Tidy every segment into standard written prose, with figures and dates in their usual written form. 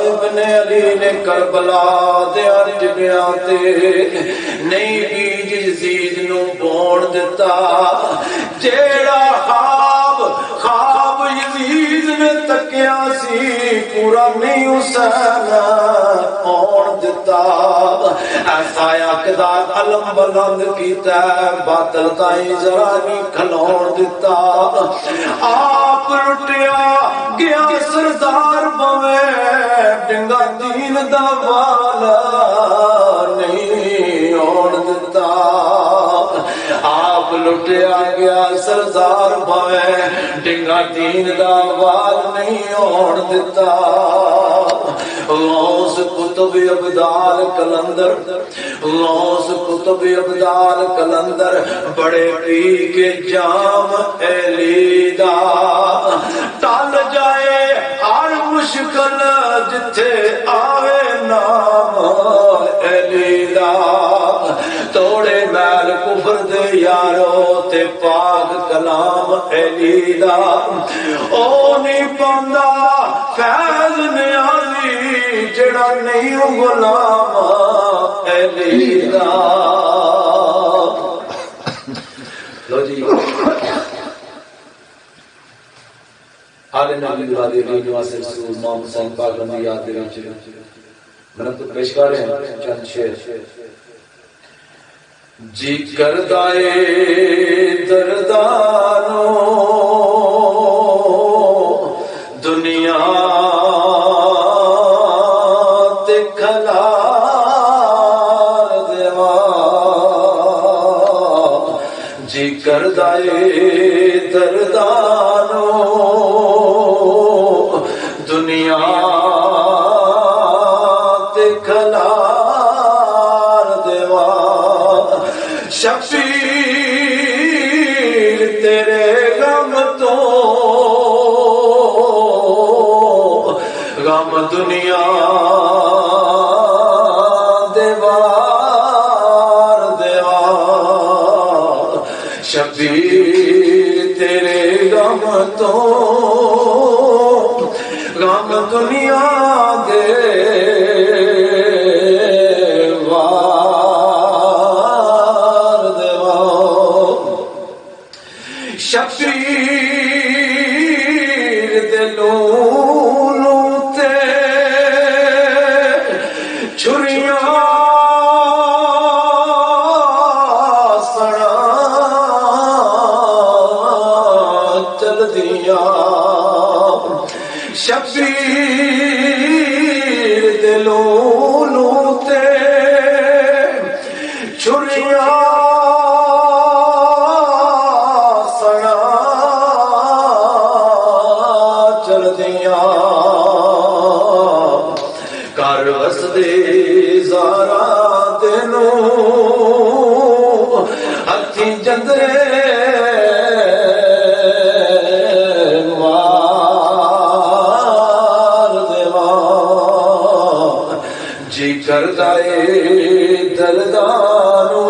ابن علی نے کربلا دے ٹبیاں تے نہیں بیج یزید نو بون دتا جیڑا خواب یزید نے تکیا سی پورا نہیں حسین آن دتا ایسا اقدار علم بلند کیتا باطل تائیں ذرا نہیں کھلون دتا آپ لٹیا گیا سردار بوے ڈنگا دین دا والا نہیں آن دتا آپ لٹیا گیا سردار بوے ڈنگا دین دا وال نہیں آن دتا غوث کتب ابدال کلندر غوث کتب ابدال کلندر بڑے پی کے جام علی دا ٹل جائے ہر مشکل جتھے آوے نام علی دا توڑے میل کفر دے یارو تے پاک کلام علی دا او نہیں پاندہ فیض نیازی جڑا نہیں غلام علی دا لو جی آل نبی ولادی علی نواصر رسول امام حسین پاک رضی یاد دے وچ میں تو پیش کر رہے ہیں چند شعر جی کردا اے دردانو دنیا تے کھلار دیواں جی کردا اے دردانو دنیا تے کھلار دیواں شفیع تیرے غم تو غم دنیا دیوار دیوار شفیع تیرے غم تو غم دنیا دیوار دیوار شفیع دلوں تے چھریاں سڑا چل دیا شفیع دلوں تے چھریاں کر وسدے زارا تینوں ہتھی جندرے مار دیواں جی کردا اے دردانو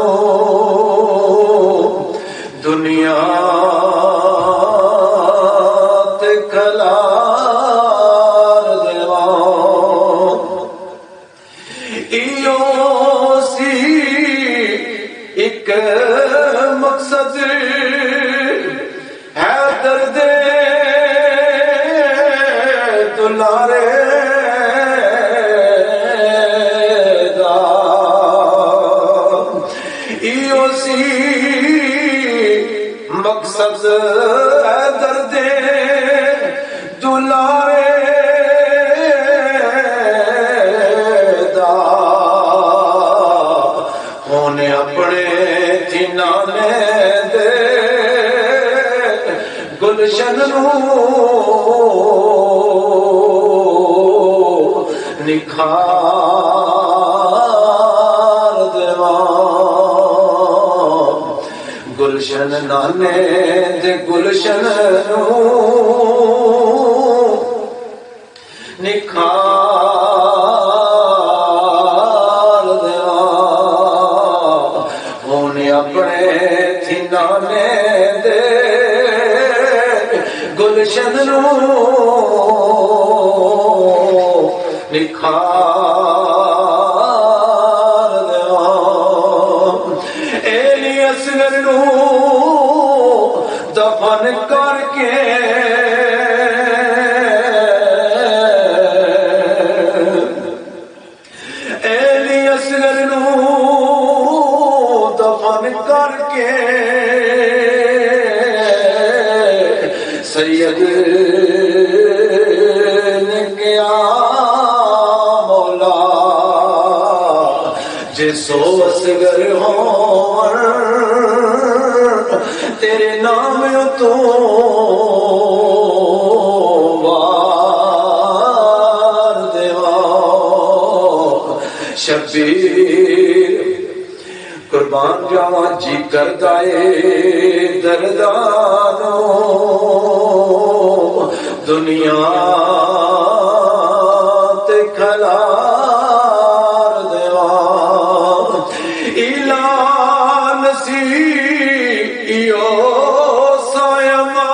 دنیا تے کھلار دیواں ایو سی ایک مقصد ہے درد دلارے دا ایو سی مقصد ہے درد دلارے ہونے اپنے تھینانے دے گلشن نو نکھار دیواں گلشن نانے دے گلشن نو نکھار دیواں ہونے اپنے تھینانے دے گلشن نو سید نے کیا مولا جے سو اصغر ہون تیرے نام تو وار دیوا شبیر قربان جاواں جی کردا اے دردانو دنیا تے کھلار دیواں اعلان سی ایو سایما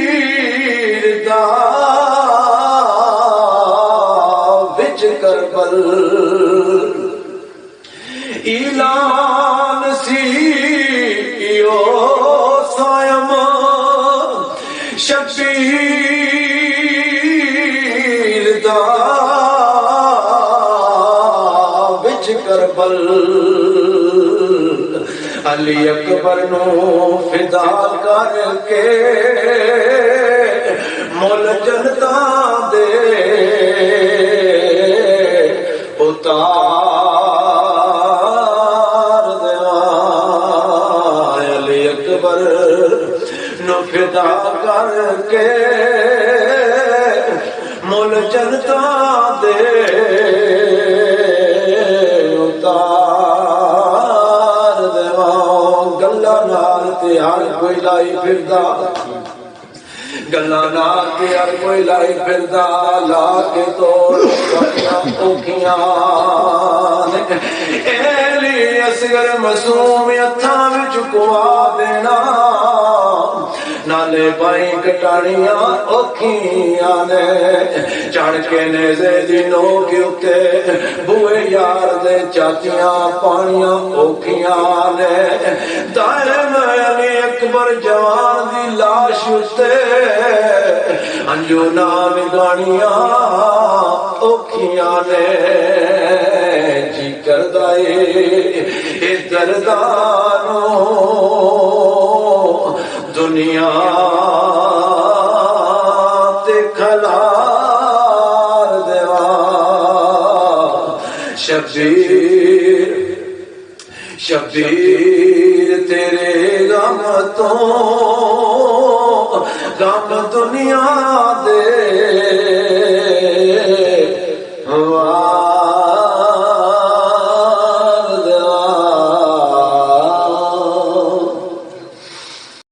شبیر دا وچ کربل اعلان سی ایو سایما شبیر دا وچ کربل علی اکبر نو فدا کر کے مول جنتا دے اتار دیواں علی اکبر نو فدا کر کے مول جنتا دے اتار دیواں گلاں نال تے ہر کوئی لائی پھردا گلاں نال تے ہر کوئی لائی پھردا لا کے توڑ اوکھیاں ایلی اصغر معصوم ہتھاں وچ کوا دینا نالے بائی کٹانیاں اوکھیاں نے چڑھ کے نیزے دی نوک اتے بوئے یار دے چاچیاں پانیاں اوکھیاں نے دائم علی اکبر جوان دی لاش اتے انجو نام گانیاں اوکھیاں نے جی کردائے اے دردانو دنیا تے کھلار دیواں شبیر شبیر تیرے غم تو غم دنیا دے